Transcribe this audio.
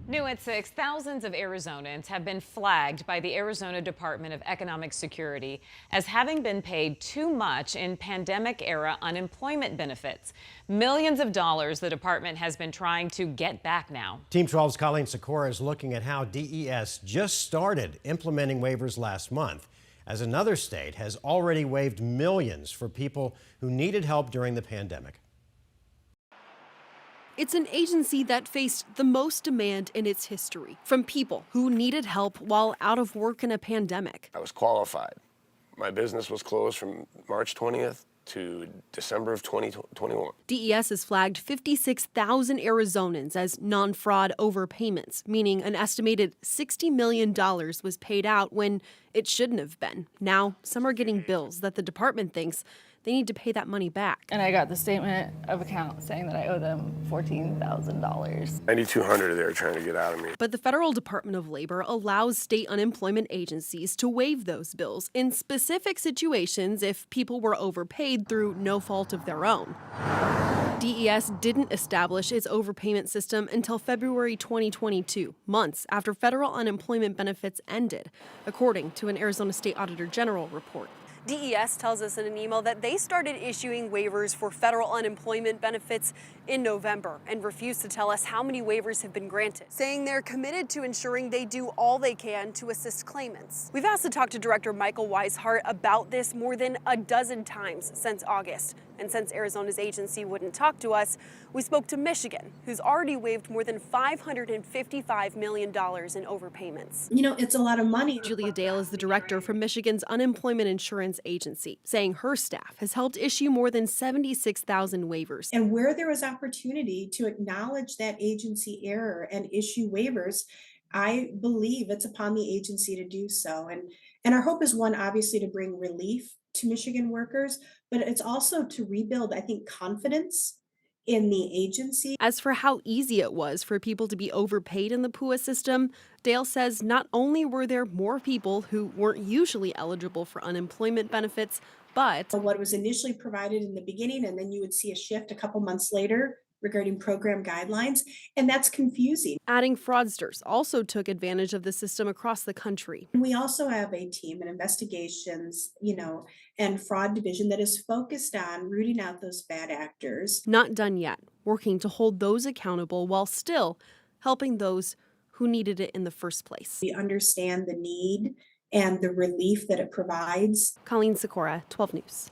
New at 6, thousands of Arizonans have been flagged by the Arizona Department of Economic Security as having been paid too much in pandemic-era unemployment benefits. Millions of dollars the department has been trying to get back now. Team 12's Colleen Sikora is looking at how DES just started implementing waivers last month, as another state has already waived millions for people who needed help during the pandemic. It's an agency that faced the most demand in its history from people who needed help while out of work in a pandemic. I was qualified. My business was closed from March 20th to December of 2021. DES has flagged 56,000 Arizonans as non-fraud overpayments, meaning an estimated $60 million was paid out when it shouldn't have been. Now, some are getting bills that the department thinks they need to pay that money back. And I got the statement of account saying that I owe them $14,000. $9,200 they were trying to get out of me. But the Federal Department of Labor allows state unemployment agencies to waive those bills in specific situations if people were overpaid through no fault of their own. DES didn't establish its overpayment system until February 2022, months after federal unemployment benefits ended, according to an Arizona State Auditor General report. DES tells us in an email that they started issuing waivers for federal unemployment benefits in November and refused to tell us how many waivers have been granted, saying they're committed to ensuring they do all they can to assist claimants. We've asked to talk to Director Michael Weishart about this more than a dozen times since August. And since Arizona's agency wouldn't talk to us, we spoke to Michigan, who's already waived more than $555 million in overpayments. You know, it's a lot of money. Julia Dale is the director from Michigan's Unemployment Insurance Agency, saying her staff has helped issue more than 76,000 waivers. And where there was opportunity to acknowledge that agency error and issue waivers, I believe it's upon the agency to do so. And our hope is, one, obviously to bring relief to Michigan workers, but it's also to rebuild, I think, confidence in the agency. As for how easy it was for people to be overpaid in the PUA system, Dale says not only were there more people who weren't usually eligible for unemployment benefits, but what was initially provided in the beginning, and then you would see a shift a couple months later regarding program guidelines, and that's confusing. Adding fraudsters also took advantage of the system across the country. We also have a team, an investigations, and fraud division that is focused on rooting out those bad actors. Not done yet, working to hold those accountable while still helping those who needed it in the first place. We understand the need and the relief that it provides. Colleen Sikora, 12 News.